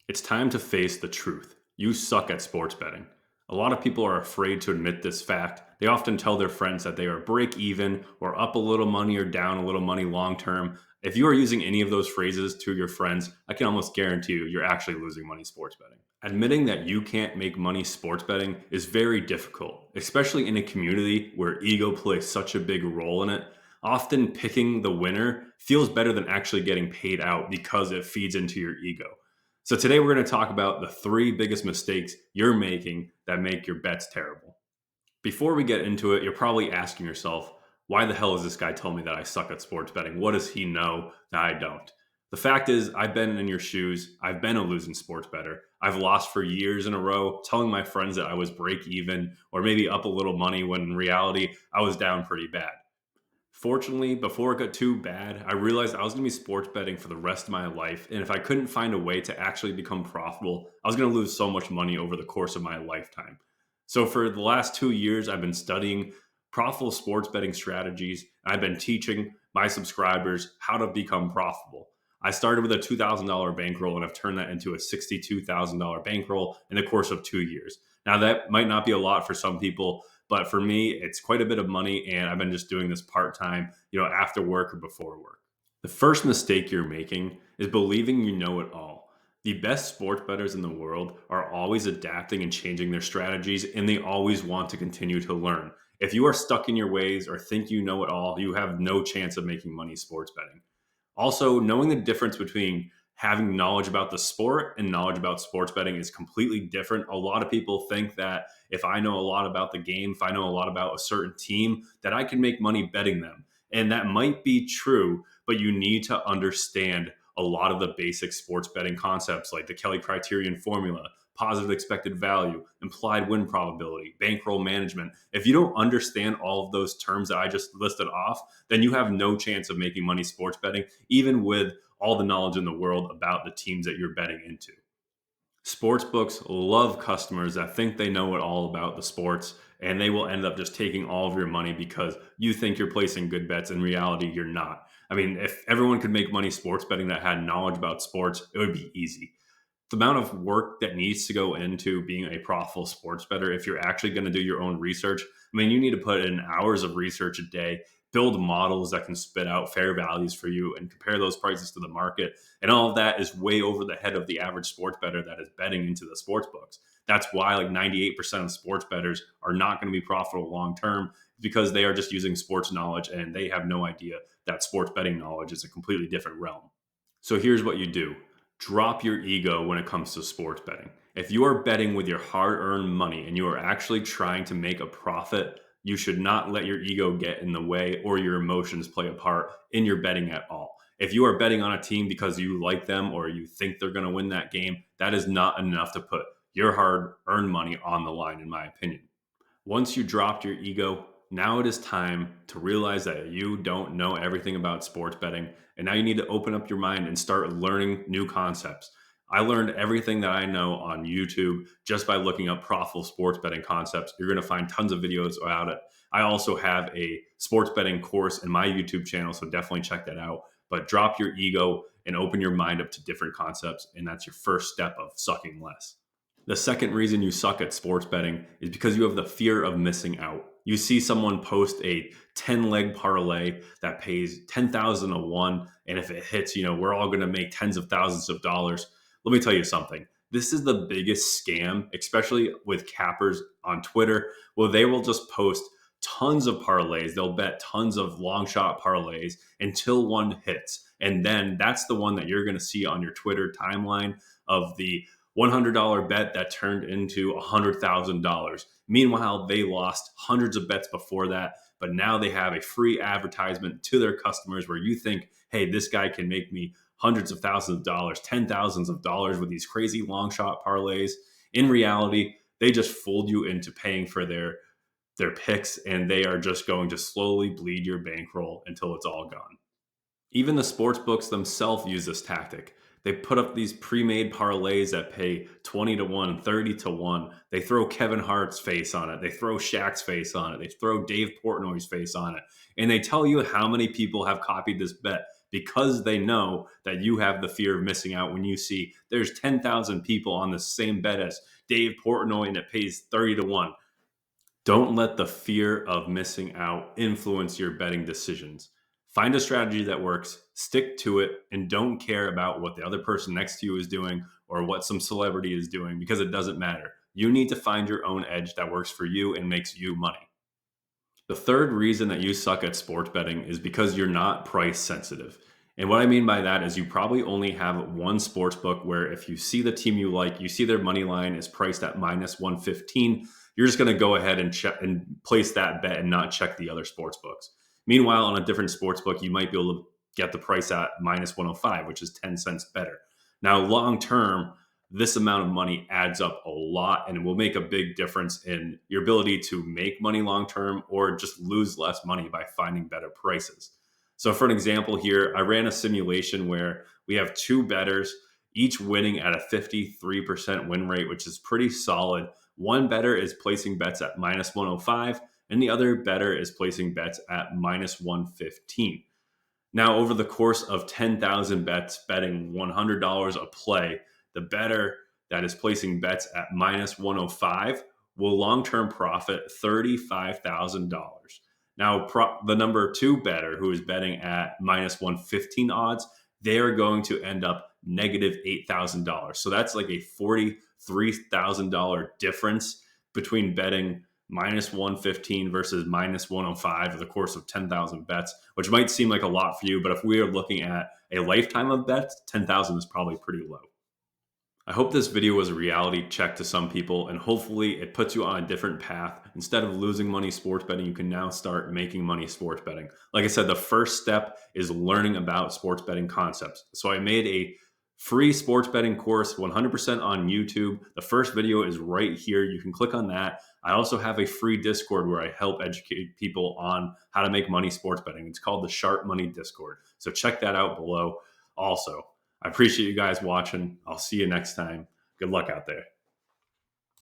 It's time to face the truth. You suck at sports betting. A lot of people are afraid to admit this fact. They often tell their friends that they are break even or up a little money or down a little money long term. If you are using any of those phrases to your friends, I can almost guarantee you you're actually losing money sports betting. Admitting that you can't make money sports betting is very difficult, especially in a community where ego plays such a big role in it. Often picking the winner feels better than actually getting paid out because it feeds into your ego. So today we're going to talk about the three biggest mistakes you're making that make your bets terrible. Before we get into it, you're probably asking yourself, why the hell is this guy telling me that I suck at sports betting? What does he know that I don't? The fact is, I've been in your shoes. I've been a losing sports bettor. I've lost for years in a row, telling my friends that I was break even or maybe up a little money when in reality, I was down pretty bad. Fortunately, before it got too bad, I realized I was going to be sports betting for the rest of my life. And if I couldn't find a way to actually become profitable, I was going to lose so much money over the course of my lifetime. So, for the last 2 years, I've been studying profitable sports betting strategies. I've been teaching my subscribers how to become profitable. I started with a $2,000 bankroll and I've turned that into a $62,000 bankroll in the course of 2 years. Now, that might not be a lot for some people, but for me, it's quite a bit of money, and I've been just doing this part time, after work or before work. The first mistake you're making is believing you know it all. The best sports bettors in the world are always adapting and changing their strategies, and they always want to continue to learn. If you are stuck in your ways or think you know it all, you have no chance of making money sports betting. Also, knowing the difference between having knowledge about the sport and knowledge about sports betting is completely different. A lot of people think that if I know a lot about the game, if I know a lot about a certain team, that I can make money betting them. And that might be true, but you need to understand a lot of the basic sports betting concepts like the Kelly criterion formula, positive expected value, implied win probability, bankroll management. If you don't understand all of those terms that I just listed off, then you have no chance of making money sports betting, even with all the knowledge in the world about the teams that you're betting into. Sports books love customers that think they know it all about the sports, and they will end up just taking all of your money because you think you're placing good bets. In reality, you're not. I mean, if everyone could make money sports betting that had knowledge about sports, it would be easy. The amount of work that needs to go into being a profitable sports bettor, if you're actually going to do your own research, I mean, you need to put in hours of research a day, build models that can spit out fair values for you and compare those prices to the market. And all of that is way over the head of the average sports bettor that is betting into the sports books. That's why like 98% of sports bettors are not going to be profitable long term, because they are just using sports knowledge and they have no idea that sports betting knowledge is a completely different realm. So here's what you do: drop your ego when it comes to sports betting. If you are betting with your hard earned money and you are actually trying to make a profit, you should not let your ego get in the way or your emotions play a part in your betting at all. If you are betting on a team because you like them or you think they're going to win that game, that is not enough to put your hard earned money on the line, in my opinion. Once you dropped your ego, now it is time to realize that you don't know everything about sports betting. And now you need to open up your mind and start learning new concepts. I learned everything that I know on YouTube just by looking up profitable sports betting concepts. You're going to find tons of videos about it. I also have a sports betting course in my YouTube channel, so definitely check that out. But drop your ego and open your mind up to different concepts. And that's your first step of sucking less. The second reason you suck at sports betting is because you have the fear of missing out. You see someone post a 10 leg parlay that pays 10,000 to 1, and if it hits, we're all going to make tens of thousands of dollars. Let me tell you something. This is the biggest scam, especially with cappers on Twitter. Well, they will just post tons of parlays. They'll bet tons of long shot parlays until one hits. And then that's the one that you're going to see on your Twitter timeline of the $100 bet that turned into $100,000. Meanwhile, they lost hundreds of bets before that, but now they have a free advertisement to their customers where you think, hey, this guy can make me hundreds of thousands of dollars, ten thousands of dollars with these crazy long shot parlays. In reality, they just fooled you into paying for their picks, and they are just going to slowly bleed your bankroll until it's all gone. Even the sports books themselves use this tactic. They put up these pre-made parlays that pay 20 to 1, 30 to 1. They throw Kevin Hart's face on it. They throw Shaq's face on it. They throw Dave Portnoy's face on it. And they tell you how many people have copied this bet because they know that you have the fear of missing out when you see there's 10,000 people on the same bet as Dave Portnoy and it pays 30 to 1. Don't let the fear of missing out influence your betting decisions. Find a strategy that works, stick to it, and don't care about what the other person next to you is doing or what some celebrity is doing because it doesn't matter. You need to find your own edge that works for you and makes you money. The third reason that you suck at sports betting is because you're not price sensitive. And what I mean by that is you probably only have one sports book where if you see the team you like, you see their money line is priced at minus 115, you're just going to go ahead and check and place that bet and not check the other sports books. Meanwhile, on a different sports book, you might be able to get the price at minus 105, which is 10 cents better. Now, long term, this amount of money adds up a lot and it will make a big difference in your ability to make money long term or just lose less money by finding better prices. So, for an example here, I ran a simulation where we have two bettors, each winning at a 53% win rate, which is pretty solid. One bettor is placing bets at minus 105, and the other bettor is placing bets at minus 115. Now, over the course of 10,000 bets, betting $100 a play, the bettor that is placing bets at minus 105 will long-term profit $35,000. Now, the number two bettor who is betting at minus 115 odds, they are going to end up negative $8,000. So that's like a $43,000 difference between betting minus 115 versus minus 105 over the course of 10,000 bets, which might seem like a lot for you, but if we are looking at a lifetime of bets, 10,000 is probably pretty low. I hope this video was a reality check to some people, and hopefully it puts you on a different path. Instead of losing money sports betting, you can now start making money sports betting. Like I said, the first step is learning about sports betting concepts. So I made a free sports betting course 100% on YouTube. The first video is right here. You can click on that. I also have a free Discord where I help educate people on how to make money sports betting. It's called the Sharp Money Discord. So check that out below also. I appreciate you guys watching. I'll see you next time. Good luck out there.